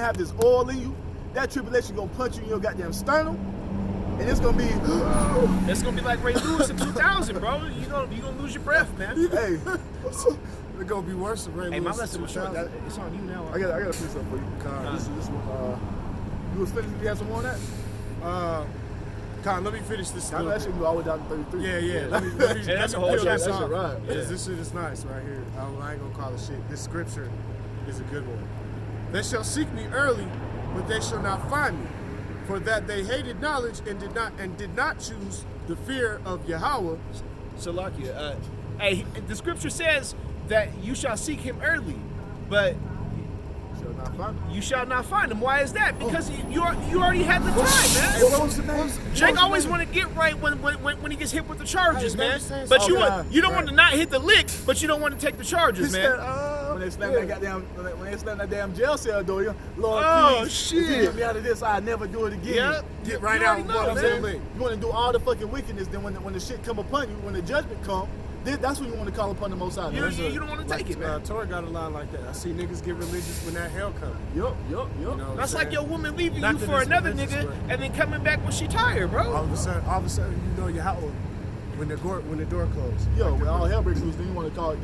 have this oil in you. That tribulation gonna punch you in your goddamn sternum, and it's gonna be. It's gonna be like Ray Lewis in 2000, bro. You gonna lose your breath, man. Hey, It's gonna be worse than Ray Hey, my Lewis lesson was short. 2000. It's on you now. I gotta fix something for you. This one. You was finished? You have some more on that? Con, let me finish this. I know that shit can go all the way down to 33. Yeah. Let me that's a peel whole this chapter. off. Right. Yeah. This shit is nice right here. I ain't gonna call it shit. This scripture is a good one. They shall seek me early, but they shall not find me. For that they hated knowledge and did not choose the fear of Yahawah. Salakia. Hey, the scripture says that you shall seek him early, but you shall not find him. Why is that? Because you already had the time, man. Hey, what was the name? Jake always want to get right when he gets hit with the charges, Hey, man. never said But so. you don't want to not hit the lick, but you don't want to take the charges, man. When they slam that goddamn, when they slam that damn jail cell door, you Lord, Oh, please, shit. if you get me out of this, I'll never do it again. Yep. Get right You out already and know, walk man. to the link. You want to do all the fucking wickedness, then when the shit come upon you, when the judgment come, that's when you want to call upon the Most High. You don't want to take it, man. Tori got a line like that. I see niggas get religious when that hell comes. Yup. You know what I'm That's like saying? your woman leaving Not you that for it's another religious, nigga but- and then coming back when she tired, bro. All of a sudden, you know Yahawah when the door closed. Yo, when all hell breaks loose, then you want to call it.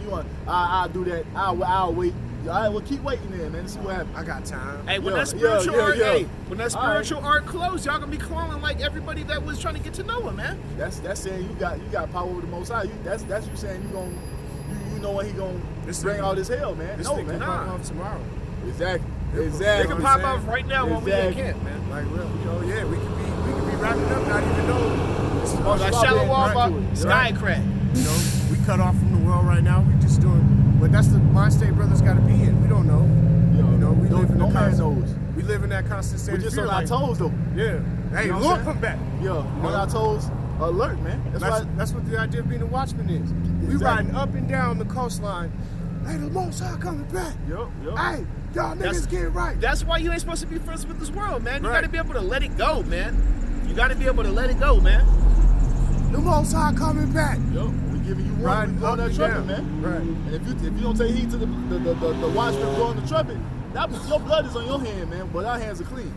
I'll do that. I'll wait. All right, well, keep waiting there, man. See what happens. I got time. Hey, when Yeah, that spiritual arc, yeah. hey, when that All right. spiritual arc closed, y'all gonna be cloning like everybody that was trying to get to know him, man. That's saying you got power over the Most High. That's you saying you know when he gonna bring all this hell, man. This No, thing man. can pop off tomorrow. Exactly. They Exactly. can pop off right now when we in Exactly. camp, man. Like, well, you know, yeah, we could be wrapping up, not even know. This is Oh, Like Shalom, shallow man. wall, Right. sky crack. You know, we cut off from the world right now. We just doing, but that's the mind state brothers got to be in. We don't know. Yo, You know, we no live in man the constant. knows. We live in that constant state We're of just fear. on our like, toes, though. yeah. Hey, You know what Lord, I'm come back. Yo, on our toes, alert, man. That's what the idea of being a watchman is. We Exactly. riding up and down the coastline. Hey, the Most High coming back. Yup. Hey, y'all That's- niggas get right. That's why you ain't supposed to be friends with this world, man. You Right. gotta be able to let it go, man. You gotta be able to let it go, man. The Most High coming back. Yo, we giving you warning. Riding We blowing up that and trumpet, down. man. Right. And if you don't take heed to the watchman blowing the trumpet, your blood is on your hand, man. But our hands are clean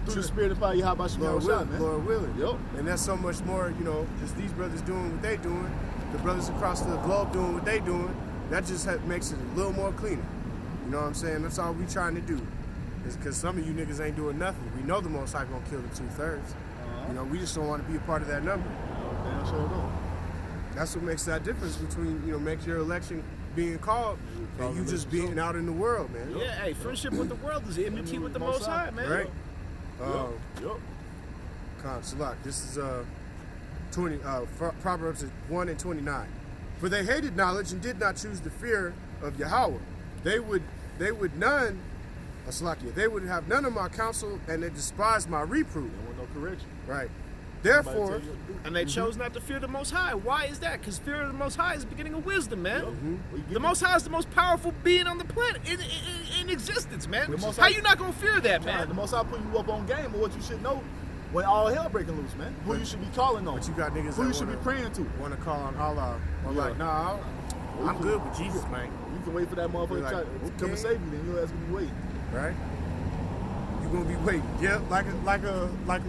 through the spirit of fire. Yahawashi, man. Lord willing. Yup. And that's so much more, you know, just these brothers doing what they doing, the brothers across the globe doing what they doing, that just makes it a little more cleaner. You know what I'm saying? That's all we trying to do. Is because some of you niggas ain't doing nothing. We know the Most High gonna kill the 2/3. You know, we just don't want to be a part of that number. Damn sure don't. That's what makes that difference between, you know, makes your election being called and you just being out in the world, man. Yeah, hey, friendship with the world is enmity with the Most High, man. Right? Yup. Khan Salak. This is Proverbs 1 and 29. For they hated knowledge and did not choose the fear of Yahawah. They would none, Salakia, they would have none of my counsel and they despised my reproof. There was no correction. Right. Therefore, Somebody tell you what to do. And they chose not to fear the Most High. Why is that? Because fear of the Most High is the beginning of wisdom, man. Mm-hmm. The Most High is the most powerful being on the planet in existence, man. The Most How High- you not gonna fear that, Man, man? the Most High put you up on game of what you should know when all hell breaking loose, man. Who you should be calling on. but you got niggas Who you that should be wanna- praying to. want to call on Allah. Or Yeah. like, nah, I'm good with Jesus, man. You can wait for that motherfucker You're to like, come okay. and save you, then your ass gonna be waiting. Right? You gonna be waiting. Yeah, like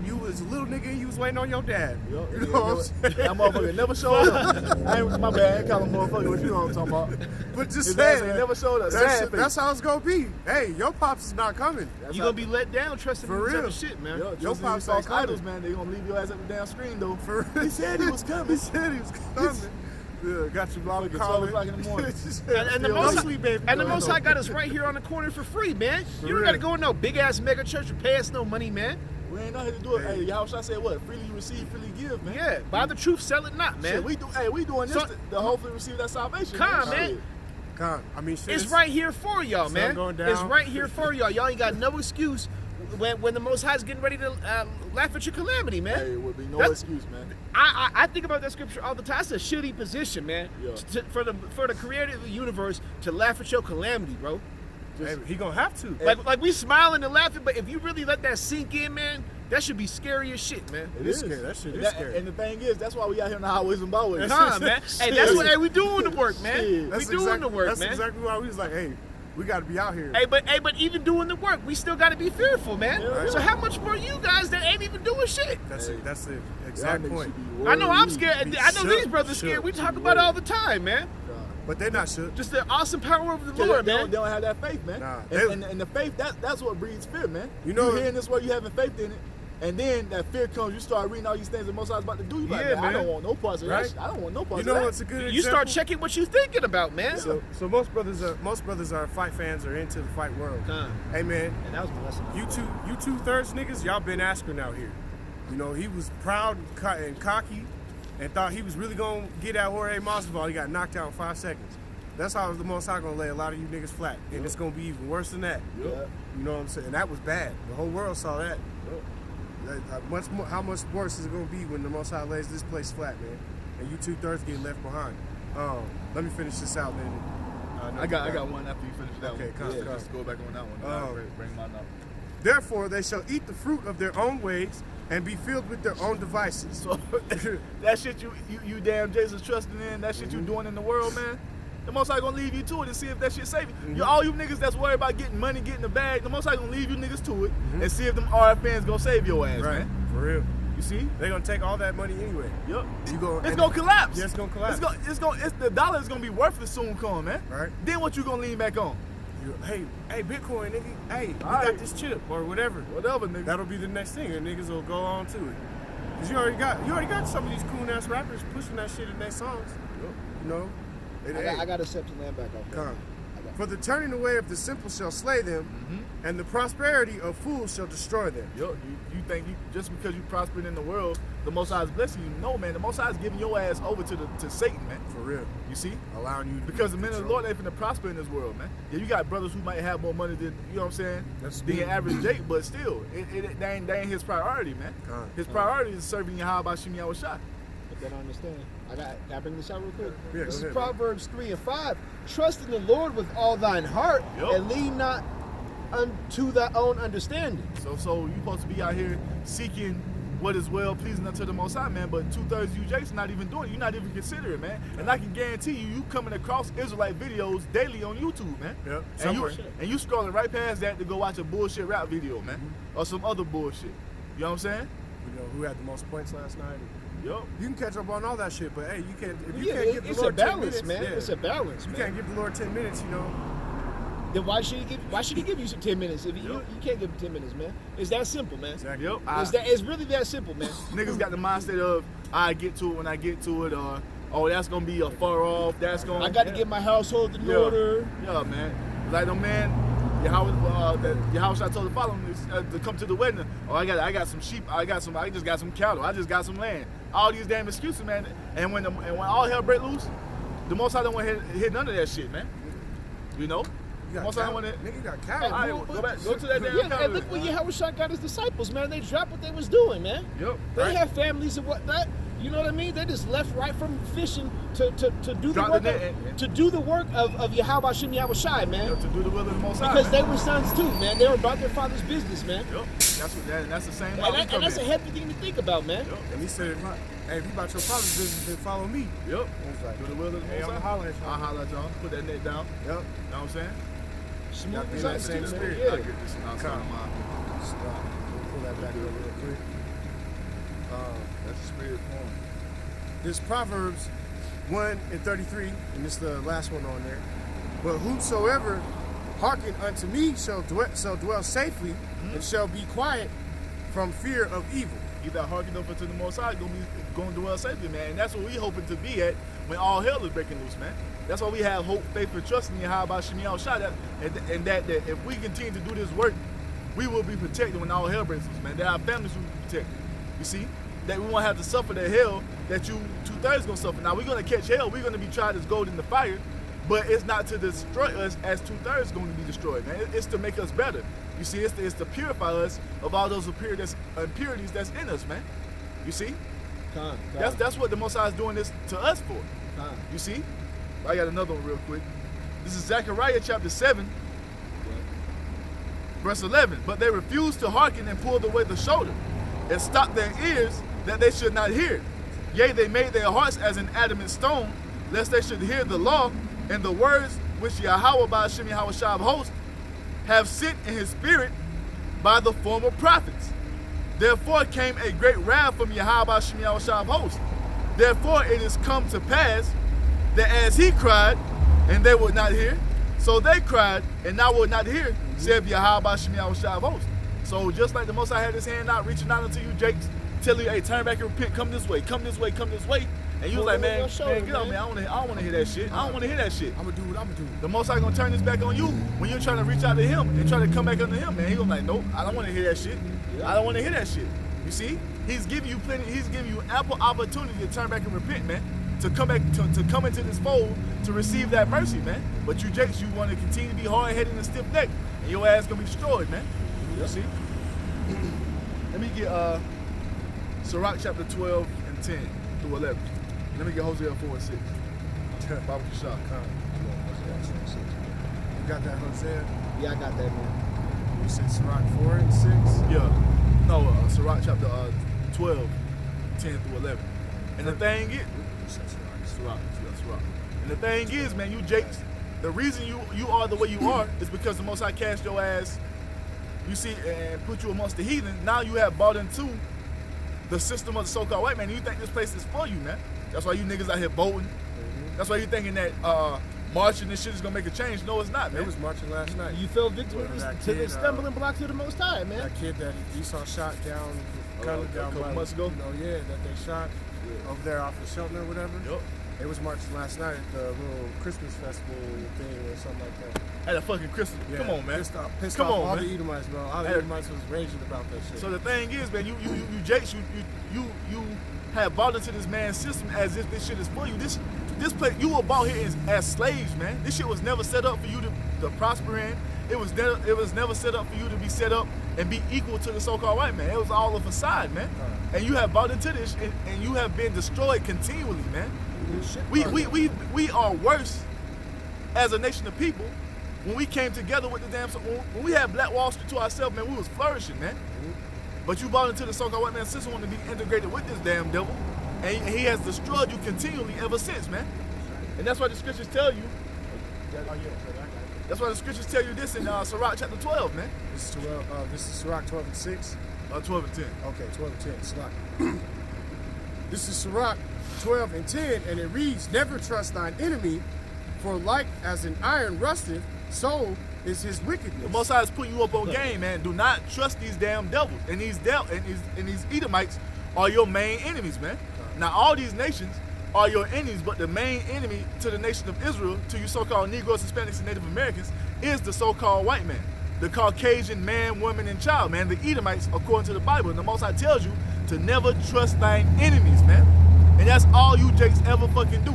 you was a little nigga and you was waiting on your dad. Yup. You know what I'm saying? That motherfucker never showed up. My bad, I ain't calling motherfucker what you know what I'm talking about. But just His ass saying, ain't never showed up. That's, Sad face. that's how it's gonna be. Hey, your pops is not coming. That's You how- gonna be let down trusting For in this real. other shit, man. Yo, Your just pops these false ain't coming. idols, man. They gonna leave your ass at the damn screen though. For He said he was coming. He said he was coming. Yeah, got your mama Fucking calling. 12 o'clock in the morning. And the Yo, Most sleep, baby. and the Go Most ahead. High got us right here on the corner for free, man. You don't real. gotta go in no big ass mega church or pay us no money, man. We ain't out here to do it. Hey, Yahawashi said what? Freely you receive, freely give, man. Yeah, buy the truth, sell it not, man. Shit, we doing this So- to hopefully receive that salvation. Come on, man. Shit. Con, I mean, shit, It's right here for y'all, sun man. going It's down. right here for y'all. Y'all ain't got no excuse when the Most High is getting ready to laugh at your calamity, man. Hey, it would be no That's- excuse, man. I think about that scripture all the time. That's a shitty position, man. Yeah. For the creator of the universe to laugh at your calamity, bro. Hey, he gonna have to. Like we smiling and laughing, but if you really let that sink in, man, that should be scary as shit, man. It is scary. That shit is scary. And the thing is, that's why we out here in the highways and byways. Come on, man. Hey, that's what. Hey, we doing the work, man. Shit. We doing the work, that's man. exactly why we was like, hey, We got to be out here. Hey, but even doing the work, we still got to be fearful, man. Yeah. So how much more you guys that ain't even doing shit? That's the exact point. I know I'm scared. Be I know these shook, brothers scared. shook. We talk about it all the time, man. But they're not shook. Just the awesome power of the They Lord, don't, man. they don't have that faith, man. Nah, and the faith, that's what breeds fear, man. You know- you hearing this word, you having faith in it, and then that fear comes, you start reading all these things that Most High's about to do. You like, Yeah, man, I man. don't want no parts of Right? that shit. I don't want no parts You of know that. what's a good example? You start checking what you thinking about, man. So most brothers are fight fans or into the fight world. Hey man, And that was my lesson. you two thirds niggas, y'all been Askren out here. You know, he was proud and cocky and thought he was really gonna get at Jorge Masvidal. He got knocked out in 5 seconds. That's how the Most High gonna lay a lot of you niggas flat. And it's gonna be even worse than that. Yep. You know what I'm saying? And that was bad. The whole world saw that. How much worse is it gonna be when the Most High lays this place flat, man? And you 2/3 get left behind. Let me finish this out, man. I got one after you finish that Okay, one. come, Yeah, come. just go back on that one. Bring mine up. Therefore, they shall eat the fruit of their own ways and be filled with their own devices. So that shit you damn Jesus trusting in, that shit you doing in the world, man. The Most High gonna leave you to it and see if that shit save you. All you niggas that's worried about getting money, getting the bag, the Most High gonna leave you niggas to it and see if them RFNs gonna save your ass, Right, man. for real. You see? They're gonna take all that money anyway. Yup. It's It's gonna collapse. Yeah, it's gonna collapse. The dollar is gonna be worthless soon, come, man. Right. Then what you gonna lean back on? Hey, Bitcoin, nigga. Hey, we Alright. got this chip or whatever. Whatever, nigga. That'll be the next thing, and niggas will go on to it. Cause you already got some of these cool ass rappers pushing that shit in their songs. You know. I got to accept the land back off. Come. For the turning away of the simple shall slay them, and the prosperity of fools shall destroy them. Yo, you think just because you prospering in the world, the Most High is blessing you? No, man. The Most High is giving your ass over to Satan, man. For real. You see? Allowing you to Because the men of the control. Lord ain't finna prosper in this world, man. Yeah, you got brothers who might have more money than, you know what I'm saying, That's than your good. average Jake, but still, that ain't his priority, man. Con. His priority is serving Yahawah Yahawashi. But they don't understand. Can I bring this out real quick? Yeah, This go is ahead. Proverbs 3:5. Trust in the Lord with all thine heart, Yup. and lean not unto thy own understanding. So you supposed to be out here seeking what is well pleasing unto the Most High, man. But 2/3 of you Jake's not even doing it. You're not even considering, man. And I can guarantee you coming across Israelite videos daily on YouTube, man. Yep. And you scrolling right past that to go watch a bullshit rap video, man, or some other bullshit. You know what I'm saying? You know who had the most points last night? Yup. You can catch up on all that shit, but hey, you can't. If you Yeah, can't give the it's Lord a 10 balance, minutes, man. yeah. It's a balance, You man. can't give the Lord 10 minutes, you know. Then why should he give you some 10 minutes? If you can't give him 10 minutes, man. It's that simple, man. Exactly. Yep. It's really that simple, man. Niggas got the mindset of I get to it when I get to it, or oh that's gonna be a far off. That's gonna. I got to get my household in Yeah. order. Yeah, man. Like the man, Yahawashi told the following to come to the wedding. Oh, I got some sheep. I just got some cattle. I just got some land. All these damn excuses, man. And when all hell break loose, the Most High don't want to hit none of that shit, man. You know. You got Most High cattle. want to. Nigga, you got Hey, cattle. All right, go back. Go to that damn Yeah, cattle. and look what Yahawashi got his disciples, man. They dropped what they was doing, man. Yep. They have families and whatnot. You know what I mean? They just left right from fishing to do the Drop work the net and- to do the work of Yahawashi Yep, man. to do the will of the Most High. Because they were sons too, man. They were about their father's business, man. Yep. That's the same. And that's a heavy thing to think about, man. Yep. And he said, hey, if you about your father's business, then follow me. Yep. It's like, Do the will of the hey, Most I'm High. holler at y'all. I'll holler at y'all. Put that net down. Yep. You know what I'm saying? Smooth Y'all be as in that ice, same man. spirit. Yeah. I'll get this outside of mine. Pull that back up real quick. That's the spirit form. This Proverbs 1:33, and this is the last one on there. But whosoever hearken unto me shall dwell safely and shall be quiet from fear of evil. You that hearken up unto the Most High gonna dwell safely, man. And that's what we hoping to be at when all hell is breaking loose, man. That's why we have hope, faith, and trust in Yahawah Yahawashi. And that if we continue to do this work, we will be protected when all hell breaks loose, man. That our families will be protected. You see? That we won't have to suffer the hell that you 2/3 gonna suffer. Now we're gonna catch hell, we're gonna be tried as gold in the fire, but it's not to destroy us as 2/3 going to be destroyed, man. It's to make us better. You see, it's to purify us of all those impurities that's in us, man. You see? That's what the Most High is doing this to us for. You see? I got another one real quick. This is Zechariah chapter 7, verse 11. But they refused to hearken and pulled away the shoulder and stopped their ears that they should not hear. Yea, they made their hearts as an adamant stone, lest they should hear the law and the words which Yahawah bahasham Yahawashi of hosts have sent in his spirit by the former prophets. Therefore came a great wrath from Yahawah bahasham Yahawashi of hosts. Therefore it is come to pass that as he cried, and they would not hear, so they cried, and now would not hear, said Yahawah bahasham Yahawashi of hosts. So just like the Most High had his hand out, reaching out unto you, Jakes, telling you, hey, turn back and repent, come this way, come this way, come this way. And you was like, man, get on, man. I don't want to hear that shit. I don't want to hear that shit. I'm gonna do what I'm gonna do. The Most High gonna turn this back on you when you're trying to reach out to him and try to come back unto him, man. He gonna be like, nope, I don't want to hear that shit. I don't want to hear that shit. You see, he's giving you plenty. He's giving you ample opportunity to turn back and repent, man. To come back, to come into this fold, to receive that mercy, man. But you Jakes, you want to continue to be hard-headed and stiff-necked, and your ass gonna be destroyed, man. You see. Let me get Sirach chapter 12 and 10 through 11. Let me get Hosea 4 and 6. Bible shot. You got that, Hosea? Yeah, I got that, man. You said Sirach 4 and 6? Yeah. No, Sirach chapter 12, 10 through 11. And the thing is, Sirach. And the thing is, man, you Jakes, the reason you are the way you are is because the Most High cast your ass, you see, and put you amongst the heathen. Now you have bought into the system of the so-called white man. And you think this place is for you, man. That's why you niggas out here voting. That's why you thinking that marching and shit is gonna make a change. No, it's not, man. They was marching last night. You fell victim to the stumbling block to the Most High, man. That kid that Esau shot down, kind of down couple by, months ago? that they shot over there off the Shelton or whatever. Yup. They was marching last night at the little Christmas festival thing or something like that. At a fucking Christmas. Yeah, Come on, man. Pissed Come off on, all man. the Edomites, bro. All the Hey. Edomites was raging about that shit. So the thing is, man, you Jakes, you have bought into this man's system as if this shit is for you. This place, you were bought here as slaves, man. This shit was never set up for you to prosper in. It was never set up for you to be set up and be equal to the so-called white man. It was all a facade, man. And you have bought into this, and you have been destroyed continually, man. We are worse as a nation of people when we came together with the damn. When we had Black Wall Street to ourselves, man, we was flourishing, man. But you bought into the so-called white man system, wanting to be integrated with this damn devil, and he has destroyed you continually ever since, man. And that's why the scriptures tell you. That's why the scriptures tell you this in Sirach chapter 12, man. This is Sirach 12 and 6. 12 and 10. Okay, 12 and 10. Sirach. This is Sirach 12 and 10, and it reads, "Never trust thine enemy, for like as an iron rusteth, so is his wickedness." The Most High is putting you up on game, man. Do not trust these damn devils. And these Edomites are your main enemies, man. Now all these nations are your enemies, but the main enemy to the nation of Israel, to you so-called Negroes, Hispanics, and Native Americans, is the so-called white man. The Caucasian man, woman, and child, man. The Edomites, according to the Bible. And the Most High tells you to never trust thine enemies, man. And that's all you Jakes ever fucking do.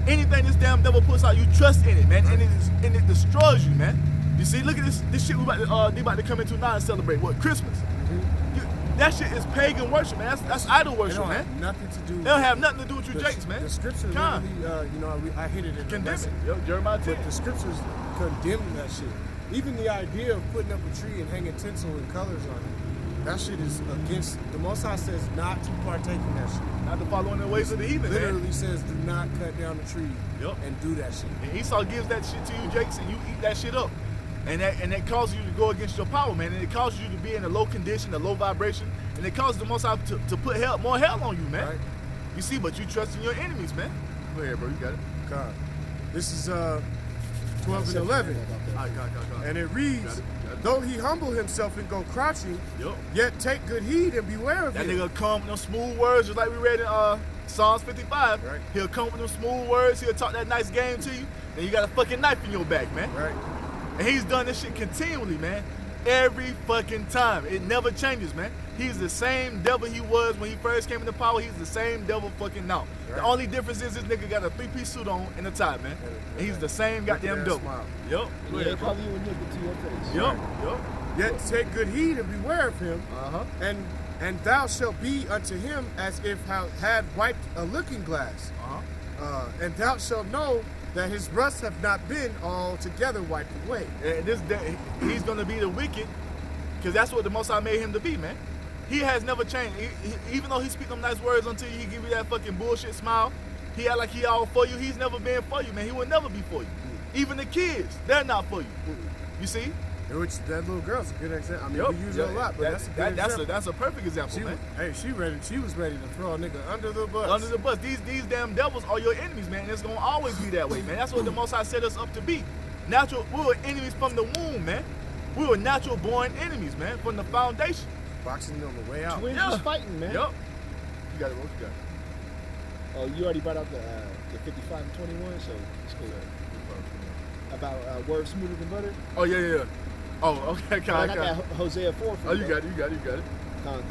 Anything this damn devil puts out, you trust in it, man. And it destroys you, man. You see, look at this shit we about to come into now and celebrate. What, Christmas? That shit is pagan worship, man. That's idol worship, man. Nothing to do. They don't have nothing to do with you Jakes, man. The scriptures really, I hit it in the Condemn lesson. it. Yo, Jeremiah 10. But the scriptures condemn that shit. Even the idea of putting up a tree and hanging tinsel and colors on it, that shit is against. The Most High says not to partake in that shit. Not to follow in the ways of the heathen, Literally man. says do not cut down the tree and do that shit. And Esau gives that shit to you, Jakes, and you eat that shit up. And that causes you to go against your power, man. And it causes you to be in a low condition, a low vibration. And it causes the Most High to put more hell on you, man. Right. You see, but you trust in your enemies, man. Go ahead, bro. You got it. God. This is 12 and 11. All right, God. And it reads, Got it. though he humble himself and go crouching, Yup. yet take good heed and beware of That him. nigga come with them smooth words, just like we read in Psalms 55. Right. He'll come with them smooth words. He'll talk that nice game to you. Then you got a fucking knife in your back, man. Right. And he's done this shit continually, man. Every fucking time. It never changes, man. He's the same devil he was when he first came into power. He's the same devil fucking now. Right. The only difference is this nigga got a three-piece suit on and a tie, man. And he's the same goddamn ass devil. smile. Yup. Go Yeah, ahead, they bro. call you a nigga to your face. Yup. Yet take good heed and beware of him, Uh-huh. and thou shalt be unto him as if thou had wiped a looking glass. Uh-huh. And thou shalt know that his rust have not been altogether wiped away. And this day, he's gonna be the wicked, because that's what the Most High made him to be, man. He has never changed. Even though he speak them nice words until you, he give you that fucking bullshit smile. He act like he all for you. He's never been for you, man. He will never be for you. Even the kids, they're not for you. You see? Which that little girl's a good example. I mean, Yup. we use it a lot, but that's a good example. That's a perfect example, She man. She was ready to throw a nigga under the bus. Under the bus. These damn devils are your enemies, man. It's gonna always be that way, man. That's what the Most High set us up to be. We were enemies from the womb, man. We were natural born enemies, man, from the foundation. Boxing on the way out. Twins was fighting, man. Yup. You got it, bro. You got it. Oh, you already brought out the 55 and 21, so it's cool. About words smoother than butter. Oh yeah. Oh, okay, I got that Hosea 4 for Oh, you. you got it. Con.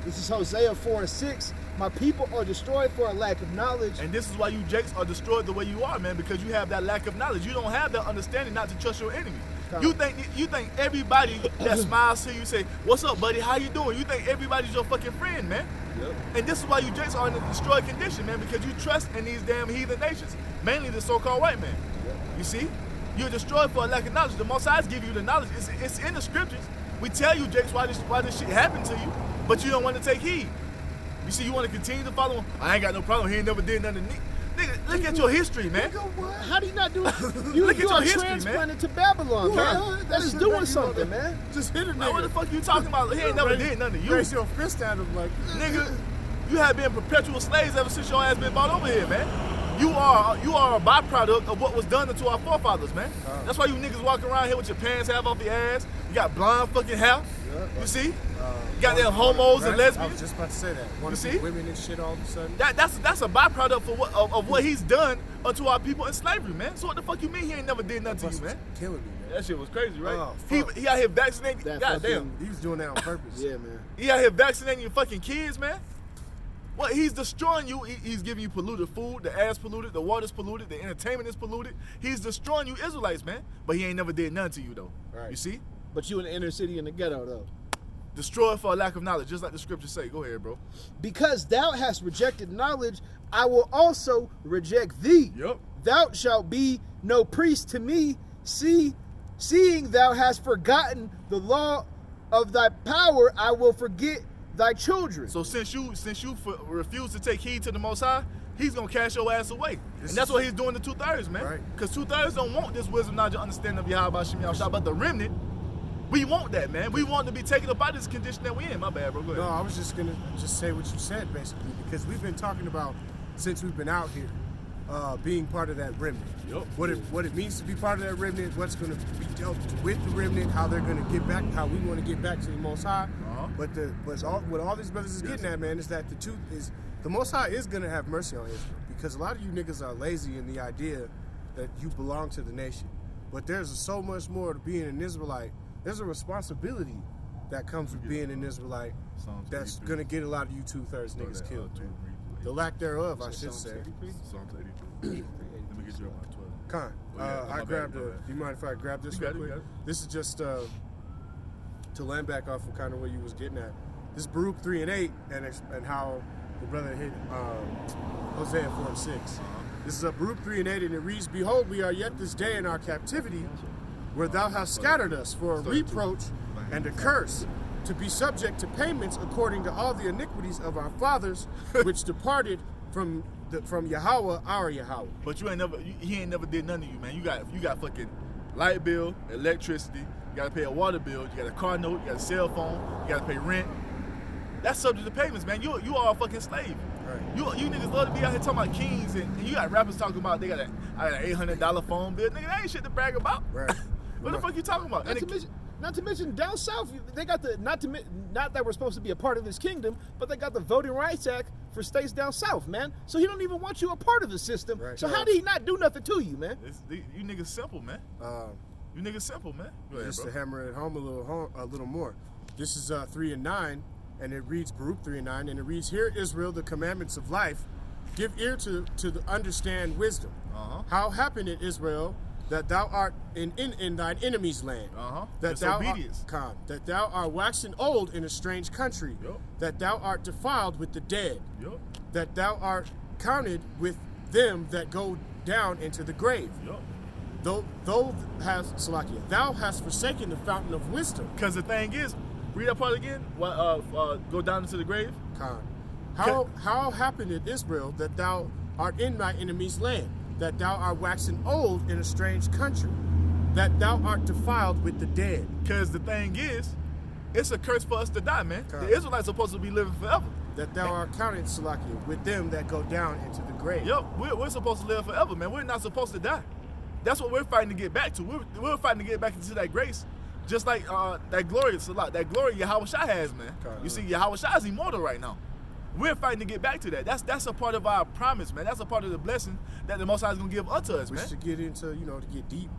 This is Hosea 4 and 6. My people are destroyed for a lack of knowledge. And this is why you jakes are destroyed the way you are, man, because you have that lack of knowledge. You don't have that understanding not to trust your enemies. You think everybody that smiles to you say, "What's up, buddy? How you doing?" You think everybody's your fucking friend, man. Yep. And this is why you jakes are in a destroyed condition, man, because you trust in these damn heathen nations, mainly the so-called white man. Yep. You see? You're destroyed for a lack of knowledge. The Most High give you the knowledge. It's in the scriptures. We tell you, jakes, why this shit happened to you, but you don't want to take heed. You see, you want to continue to follow him. I ain't got no problem. He ain't never did nothing to me. Nigga, look at your history, man. How do you not do it? You Look at your are history, transplanted to Babylon, man. That's doing something, man. Just hit a nigga. Now, what the fuck you talking about? He ain't never did nothing to you. Raise your fist at him like, Nigga, you have been perpetual slaves ever since your ass been brought over here, man. You are a byproduct of what was done to our forefathers, man. That's why you niggas walking around here with your pants half off your ass. You got blonde fucking hair. You see? You got them homos and I lesbians. was just about to say that. You Want to see? see women and shit all of a sudden? That's a byproduct of what he's done unto our people in slavery, man. So what the fuck you mean he ain't never did nothing to you, man? Killing me, man. That shit was crazy, right? Oh, he fuck. out here vaccinating. That Goddamn. He was doing that on purpose. Yeah, man. He out here vaccinating your fucking kids, man. What, he's destroying you. He's giving you polluted food. The air's polluted. The water's polluted. The entertainment is polluted. He's destroying you Israelites, man. But he ain't never did nothing to you, though. Right. You see? But you in the inner city in the ghetto, though. Destroyed for a lack of knowledge, just like the scriptures say. Go ahead, bro. Because thou hast rejected knowledge, I will also reject thee. Yup. Thou shalt be no priest to me, seeing thou hast forgotten the law of thy power, I will forget thy children. So since you refuse to take heed to the Most High, he's gonna cast your ass away. And that's what he's doing to 2/3, man. Right. Because 2/3 don't want this wisdom, knowledge, and understanding of Yahawashi, but the remnant, we want that, man. We want to be taken up by this condition that we in. My bad, bro. Go ahead. No, I was just gonna say what you said basically, because we've been talking about since we've been out here, being part of that remnant. Yup. What it means to be part of that remnant, what's gonna be dealt with the remnant, how they're gonna get back, how we want to get back to the Most High. But what all these brothers is getting at, man, is that the truth is the Most High is gonna have mercy on Israel, because a lot of you niggas are lazy in the idea that you belong to the nation. But there's so much more to being an Israelite. There's a responsibility that comes with being an Israelite that's going to get a lot of you 2/3 niggas killed, man. The lack thereof, I should say. Psalms 83. Let me get you on my 12. Con, I grabbed do you mind if I grab this real quick? This is just to land back off of kind of what you was getting at. This is Baruch 3 and 8 and how the brother hit Hosea 4 and 6. This is Baruch 3 and 8 and it reads, Behold, we are yet this day in our captivity, where thou hast scattered us for a reproach and a curse, to be subject to payments according to all the iniquities of our fathers, which departed from Yahawah, our Yahawah. But he ain't never did none of you, man. You got fucking light bill, electricity, you gotta pay a water bill, you got a car note, you got a cell phone, you gotta pay rent. That's subject to payments, man. You are a fucking slave. Right. You niggas love to be out here talking about kings, and you got rappers talking about I got an $800 phone bill. Nigga, that ain't shit to brag about. Right. What the fuck you talking about? Not to mention down south, they got the not that we're supposed to be a part of his kingdom, but they got the Voting Rights Act for states down south, man. So he don't even want you a part of the system. Right. So how did he not do nothing to you, man? You niggas simple, man. You niggas simple, man. Go ahead, Just bro. to hammer it home a little more. This is 3 and 9, and it reads Baruch 3 and 9, and it reads, Hear Israel the commandments of life, give ear to understand wisdom. How happened it, Israel, that thou art in thine enemy's land, that thou art waxen old in a strange country, that thou art defiled with the dead, that thou art counted with them that go down into the grave. Thou hast forsaken the fountain of wisdom. Because the thing is, read that part again. Go down into the grave. How happened it, Israel, that thou art in thy enemy's land? that thou art waxen old in a strange country, that thou art defiled with the dead. Because the thing is, it's a curse for us to die, man. Correct. The Israelites supposed to be living forever. That thou art counted, Salakia, with them that go down into the grave. Yo, we're supposed to live forever, man. We're not supposed to die. That's what we're fighting to get back to. We're fighting to get back into that grace. Just like that glory, that glory Yahawashi has, man. You see, Yahawashi is immortal right now. We're fighting to get back to that. That's a part of our promise, man. That's a part of the blessing that the Most High is going to give unto us, We man. should get into, to get deep.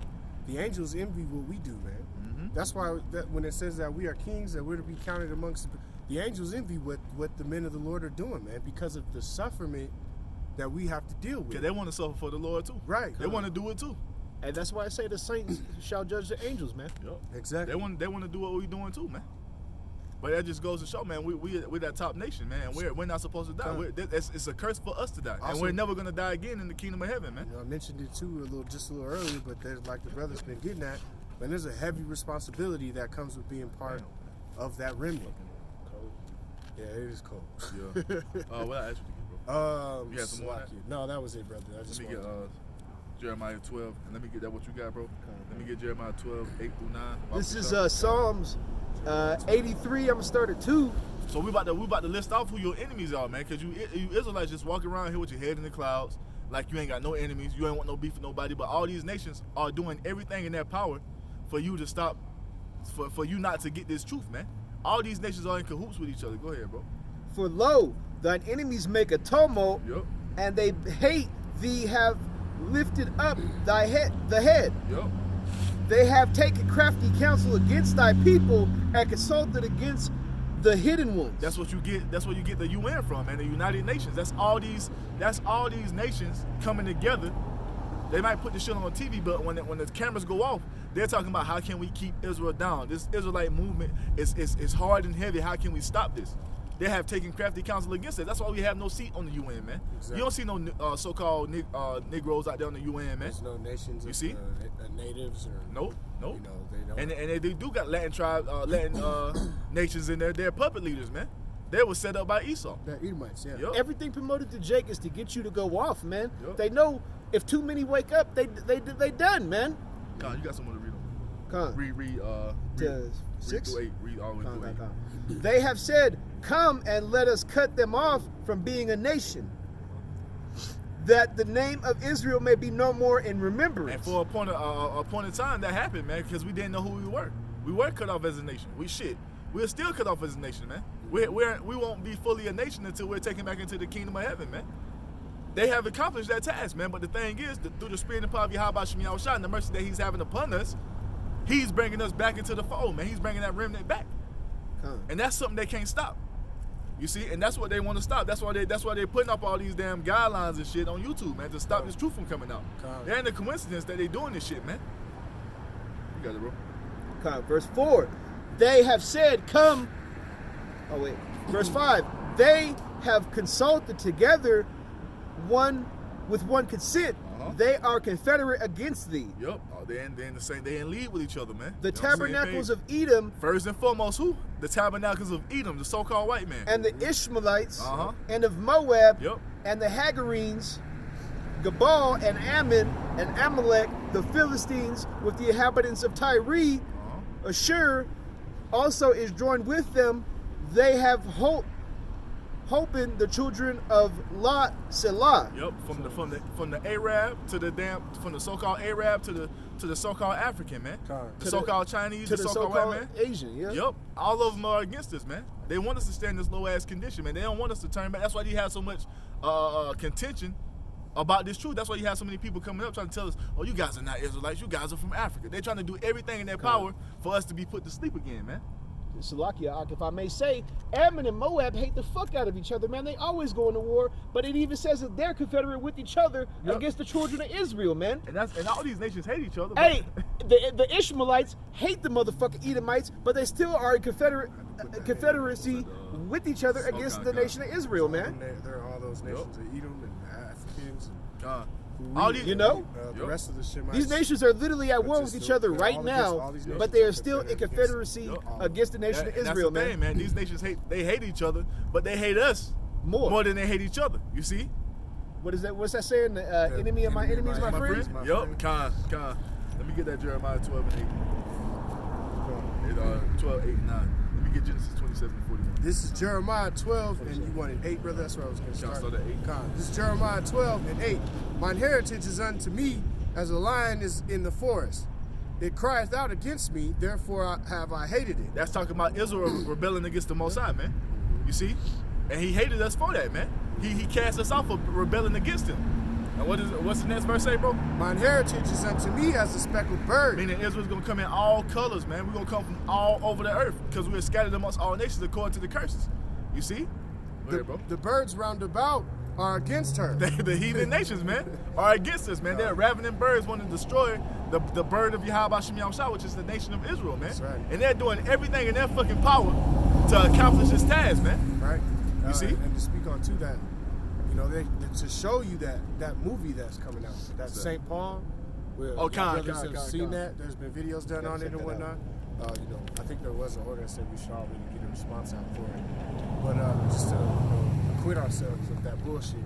The angels envy what we do, man. That's why when it says that we are kings, that we're to be counted amongst the angels envy what the men of the Lord are doing, man, because of the suffering that we have to deal with. Because they want to suffer for the Lord, too. Right. They want to do it, too. And that's why I say the saints shall judge the angels, man. Yep. Exactly. They want to do what we're doing, too, man. But that just goes to show, man, we're that top nation, man. We're not supposed to die. It's a curse for us to die. Also, and we're never going to die again in the kingdom of heaven, man. I mentioned it too just a little earlier, but there's, like the brother's been getting at, man, there's a heavy responsibility that comes with being part of that remnant. Cold. Yeah, it is cold. Yeah. What I asked you to get, bro? You had some more on that? No, that was it, brother. I just Let me get wanted Jeremiah 12, and let me get that what you got, bro. Let me get Jeremiah 12, 8 through 9. This is Psalms 83. I'm gonna start at 2. So we about to list off who your enemies are, man, because you Israelites just walking around here with your head in the clouds, like you ain't got no enemies, you ain't want no beef with nobody. But all these nations are doing everything in their power for you to stop, for you not to get this truth, man. All these nations are in cahoots with each other. Go ahead, bro. For lo, thine enemies make a tumult, Yep. and they hate thee have lifted up thy head, the head. Yep. They have taken crafty counsel against thy people and consulted against the hidden ones. That's what you get. That's where you get the UN from, man. The United Nations. That's all these nations coming together. They might put the shit on TV, but when the cameras go off, they're talking about how can we keep Israel down. This Israelite movement is hard and heavy. How can we stop this? They have taken crafty counsel against it. That's why we have no seat on the UN, man. Exactly. You don't see no so-called Negroes out there on the UN, man. There's no nations You of see? natives or Nope. they don't. And they do got Latin tribes, Latin nations in there. They're puppet leaders, man. They were set up by Esau. They're Edomites, yeah. Yup. Everything promoted to Jake is to get you to go off, man. Yup. They know if too many wake up, they done, man. Con, you got someone to read them. Come. Read To 6? through 8. Read all the way Come, through 8. come, come. They have said, come and let us cut them off from being a nation, that the name of Israel may be no more in remembrance. And for a point of time, that happened, man, because we didn't know who we were. We were cut off as a nation. We're still cut off as a nation, man. We won't be fully a nation until we're taken back into the kingdom of heaven, man. They have accomplished that task, man. But the thing is, through the spirit and power of Yahawashi and the mercy that He's having upon us, He's bringing us back into the fold, man. He's bringing that remnant back, and that's something they can't stop. You see, and that's what they want to stop. That's why they're putting up all these damn guidelines and shit on YouTube, man, to stop this truth from coming out. There ain't a coincidence that they doing this shit, man. You got it, bro. Come. Verse 4, they have said, come. Oh, wait. Verse 5, they have consulted together with one consent. They are confederate against thee. Yup. They in league with each other, man. The They on same tabernacles page. of Edom First and foremost, who? The tabernacles of Edom, the so-called white man. and the Ishmaelites Uh-huh. and of Moab Yep. and the Hagarenes, Gabal and Ammon and Amalek, the Philistines with the inhabitants of Tyre, Ashur also is joined with them. They have hoping the children of Lot Selah. Yep, from the Arab to from the so-called Arab to the so-called African, man. The so-called Chinese, To the the so-called white man. Asian, yeah. Yep, all of them are against us, man. They want us to stay in this low-ass condition, man. They don't want us to turn back. That's why you have so much contention about this truth. That's why you have so many people coming up trying to tell us, oh, you guys are not Israelites. You guys are from Africa. They're trying to do everything in their power for us to be put to sleep again, man. Salakia, if I may say, Ammon and Moab hate the fuck out of each other, man. They always go into war, but it even says that they're confederate with each other against the children of Israel, man. And all these nations hate each other. Hey, the Ishmaelites hate the motherfucking Edomites, but they still are in confederacy with each other against the nation of Israel, man. There are all those nations of Edom and Africans. All these, You know? The rest of the Shemites. These nations are literally at war with each other right all now, these but nations they are are still in confederate confederacy against the nation of and Israel, that's the thing, man. These nations hate each other, but they hate us More than they hate each other. You see? What is that? What's that saying? Enemy of my enemy is my friend. Yup, Con. Let me get that Jeremiah 12 and 8. 12, 8, and 9. Let me get Genesis 27 and 41. This is Jeremiah 12, and you wanted 8, brother? That's where I was going to Can I start. start at 8? Con. This is Jeremiah 12 and 8. Mine heritage is unto me as a lion is in the forest. It crieth out against me, therefore have I hated it. That's talking about Israel rebelling against the Most High, man. You see? And he hated us for that, man. He cast us out for rebelling against him. And what's the next verse say, bro? Mine heritage is unto me as a speckled bird. Meaning Israel's going to come in all colors, man. We're going to come from all over the earth because we're scattered amongst all nations according to the curses. You see? Go ahead, bro. The birds round about are against her. The heathen nations, man, are against us, man. They're ravening birds wanting to destroy the bird of Yahawashi, which is the nation of Israel, man. That's right. And they're doing everything in their fucking power to accomplish this task, man. Right. You see? And to speak on to that, you know, to show you that movie that's coming out, that St. Paul. Where Oh, brothers have seen that. There's been videos done on it and whatnot. You know, I think there was an order that said we should already get a response out for it. But just to acquit ourselves of that bullshit.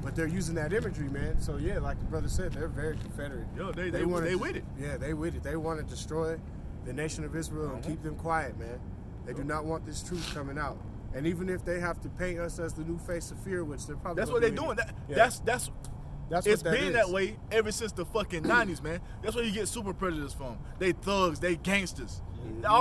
But they're using that imagery, man. So yeah, like the brother said, they're very Confederate. Yo, they wanna with it. Yeah, they with it. They want to destroy the nation of Israel and keep them quiet, man. They do not want this truth coming out. And even if they have to paint us as the new face of fear, which they're probably That's what they're doing. That's it's been that way ever since the fucking 90s, man. That's where you get super prejudice from. They thugs, they gangsters. All